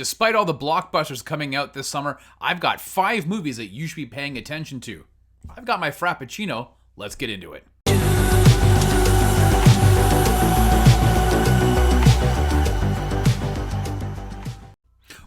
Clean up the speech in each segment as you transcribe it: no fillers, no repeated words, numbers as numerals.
Despite all the blockbusters coming out this summer, I've got 5 movies that you should be paying attention to. I've got my Frappuccino. Let's get into it.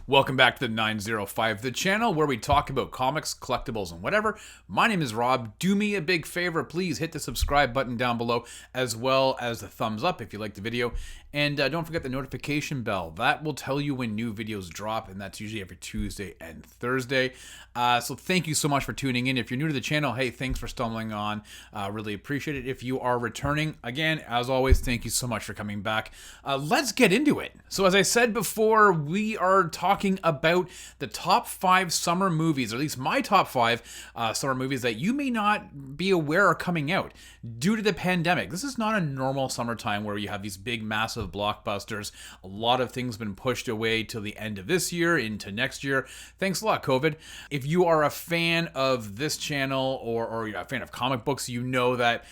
Welcome back to the 905, the channel where we talk about comics, collectibles, and whatever. My name is Rob. Do me a big favor, please hit the subscribe button down below, as well as the thumbs up if you like the video. And don't forget the notification bell. That will tell you when new videos drop, and that's usually every Tuesday and Thursday. So thank you so much for tuning in. If you're new to the channel, hey, thanks for stumbling on. Really appreciate it. If you are returning, again, as always, thank you so much for coming back. Let's get into it. So as I said before, we are talking about the top 5 summer movies, or at least my top 5 summer movies that you may not be aware are coming out due to the pandemic. This is not a normal summertime where you have these big, massive blockbusters. A lot of things have been pushed away till the end of this year into next year. Thanks a lot, COVID. If you are a fan of this channel or you're a fan of comic books, you know that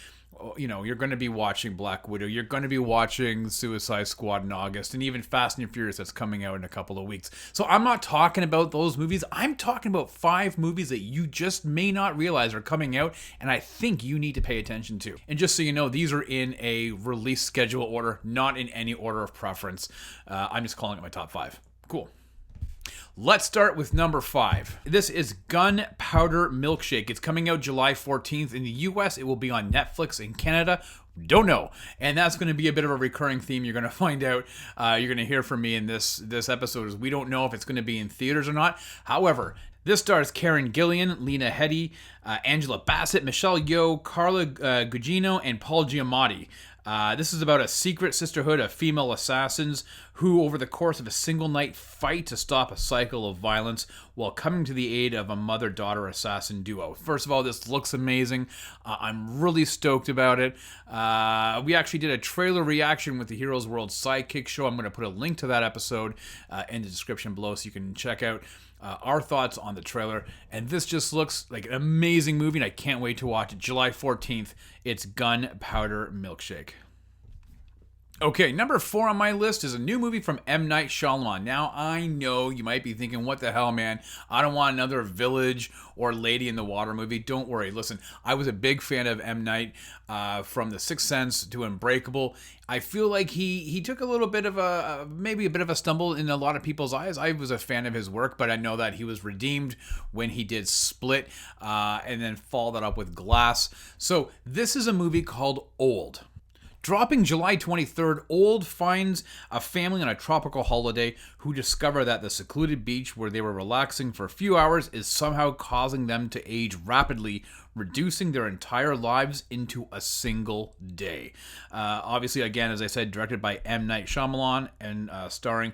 you're going to be watching Black Widow. You're going to be watching Suicide Squad in August, and even Fast and Furious that's coming out in a couple of weeks. So I'm not talking about those movies. I'm talking about 5 movies that you just may not realize are coming out, and I think you need to pay attention to. And just so you know, these are in a release schedule order, not in any order of preference. I'm just calling it my top 5. Cool. Let's start with number 5. This is Gunpowder Milkshake. It's coming out July 14th. In the US, it will be on Netflix. In Canada, don't know. And that's going to be a bit of a recurring theme. You're going to find out, you're going to hear from me in this episode, is we don't know if it's going to be in theaters or not. However, this stars Karen Gillan, Lena Headey, Angela Bassett, Michelle Yeoh, Carla Gugino, and Paul Giamatti. This is about a secret sisterhood of female assassins who, over the course of a single night, fight to stop a cycle of violence while coming to the aid of a mother-daughter assassin duo. First of all, this looks amazing. I'm really stoked about it. We actually did a trailer reaction with the Heroes World Sidekick show. I'm going to put a link to that episode in the description below so you can check out our thoughts on the trailer. And this just looks like an amazing movie, and I can't wait to watch it. July 14th, it's Gunpowder Milkshake. Okay, number 4 on my list is a new movie from M. Night Shyamalan. Now, I know you might be thinking, what the hell, man? I don't want another Village or Lady in the Water movie. Don't worry. Listen, I was a big fan of M. Night from The Sixth Sense to Unbreakable. I feel like he took a little bit of maybe a bit of a stumble in a lot of people's eyes. I was a fan of his work, but I know that he was redeemed when he did Split and then followed that up with Glass. So this is a movie called Old. Dropping July 23rd, Old finds a family on a tropical holiday who discover that the secluded beach where they were relaxing for a few hours is somehow causing them to age rapidly, reducing their entire lives into a single day. Obviously, again, as I said, directed by M. Night Shyamalan and starring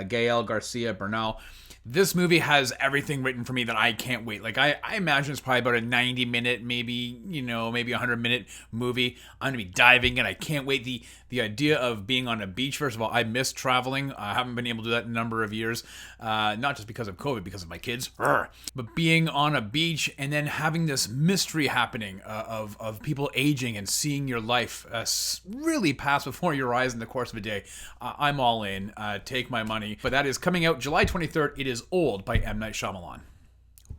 Gael Garcia Bernal. This movie has everything written for me that I can't wait. Like, I imagine it's probably about a 90-minute, maybe 100-minute movie. I'm going to be diving in. I can't wait. The idea of being on a beach, first of all, I miss traveling. I haven't been able to do that in a number of years. Not just because of COVID, because of my kids. But being on a beach and then having this mystery happening of people aging and seeing your life really pass before your eyes in the course of a day. I'm all in. Take my money. But that is coming out July 23rd. It is Old by M. Night Shyamalan.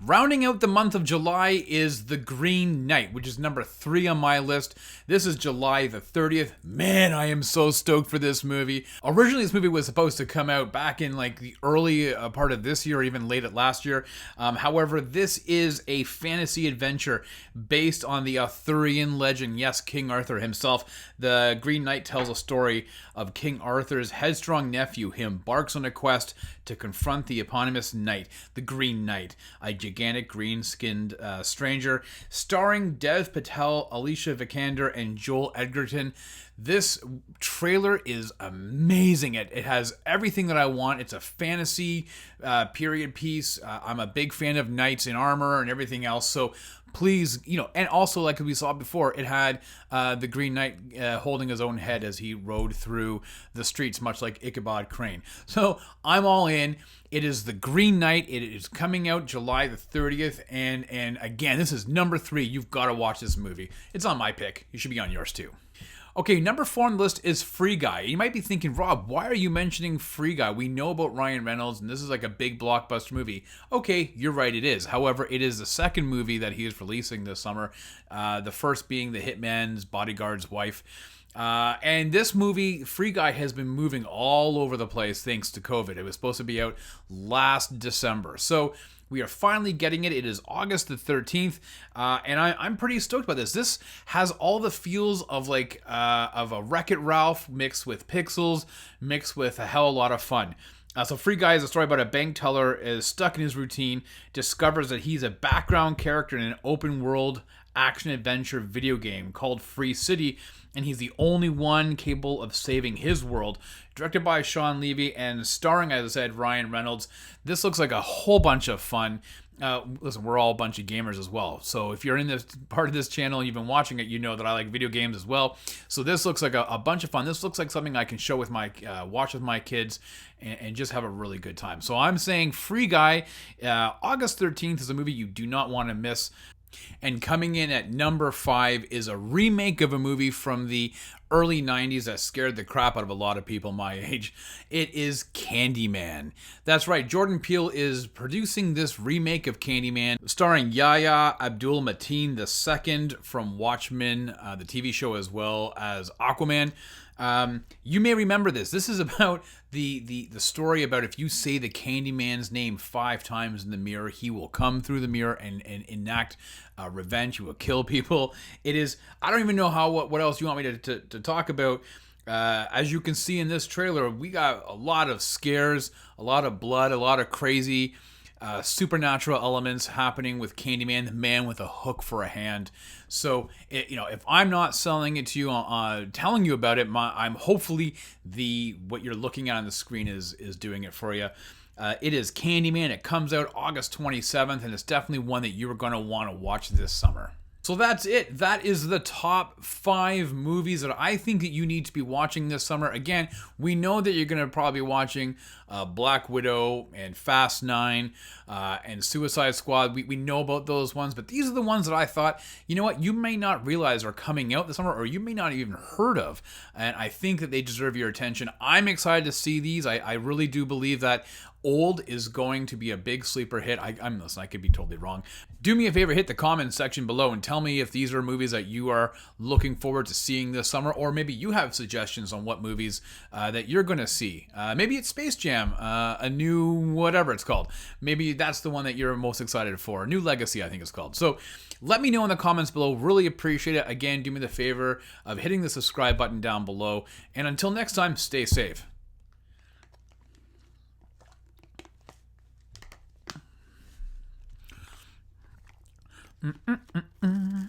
Rounding out the month of July is The Green Knight, which is number 3 on my list. This is July the 30th. Man, I am so stoked for this movie. Originally, this movie was supposed to come out back in like the early part of this year, or even late at last year. However, this is a fantasy adventure based on the Arthurian legend. Yes, King Arthur himself. The Green Knight tells a story of King Arthur's headstrong nephew. He embarks on a quest to confront the eponymous knight, the Green Knight, a gigantic green-skinned stranger, starring Dev Patel, Alicia Vikander, and Joel Edgerton. This trailer is amazing. It has everything that I want. It's a fantasy period piece. I'm a big fan of knights in armor and everything else. So please, and also like we saw before, it had the Green Knight holding his own head as he rode through the streets, much like Ichabod Crane. So I'm all in. It is The Green Knight. It is coming out July the 30th. And again, this is number 3. You've got to watch this movie. It's on my pick. You should be on yours too. Okay, number 4 on the list is Free Guy. You might be thinking, Rob, why are you mentioning Free Guy? We know about Ryan Reynolds, and this is like a big blockbuster movie. Okay, you're right, it is. However, it is the second movie that he is releasing this summer. The first being The Hitman's Bodyguard's Wife. And this movie, Free Guy, has been moving all over the place thanks to COVID. It was supposed to be out last December. So we are finally getting it. It is August the 13th, and I'm pretty stoked about this. This has all the feels of like of a Wreck-It Ralph mixed with Pixels, mixed with a hell of a lot of fun. So Free Guy is a story about a bank teller is stuck in his routine, discovers that he's a background character in an open world action-adventure video game called Free City, and he's the only one capable of saving his world. Directed by Sean Levy and starring, as I said, Ryan Reynolds. This looks like a whole bunch of fun. Listen, we're all a bunch of gamers as well. So if you're in this part of this channel and you've been watching it, you know that I like video games as well. So this looks like a bunch of fun. This looks like something I can show with my watch with my kids and just have a really good time. So I'm saying Free Guy, August 13th is a movie you do not want to miss. And coming in at number 5 is a remake of a movie from the early 90s that scared the crap out of a lot of people my age. It is Candyman. That's right, Jordan Peele is producing this remake of Candyman, starring Yahya Abdul-Mateen II from Watchmen, the TV show, as well as Aquaman. You may remember this. This is about the story about if you say the Candyman's name 5 times in the mirror, he will come through the mirror and enact revenge. He will kill people. It is, I don't even know what else you want me to talk about. As you can see in this trailer, we got a lot of scares, a lot of blood, a lot of crazy supernatural elements happening with Candyman, the man with a hook for a hand. So, if I'm not selling it to you, telling you about it, I'm hopefully what you're looking at on the screen is doing it for you. It is Candyman. It comes out August 27th, and it's definitely one that you're going to want to watch this summer. So that's it. That is the top 5 movies that I think that you need to be watching this summer. Again, we know that you're going to probably be watching Black Widow and Fast 9 and Suicide Squad. We know about those ones, but these are the ones that I thought, you know what, you may not realize are coming out this summer, or you may not even heard of, and I think that they deserve your attention. I'm excited to see these. I really do believe that Old is going to be a big sleeper hit. Listen, I could be totally wrong. Do me a favor, hit the comment section below and tell me if these are movies that you are looking forward to seeing this summer, or maybe you have suggestions on what movies that you're going to see. Maybe it's Space Jam, a new whatever it's called. Maybe that's the one that you're most excited for. New Legacy, I think it's called. So let me know in the comments below. Really appreciate it. Again, do me the favor of hitting the subscribe button down below. And until next time, stay safe. Mm-mm-mm-mm.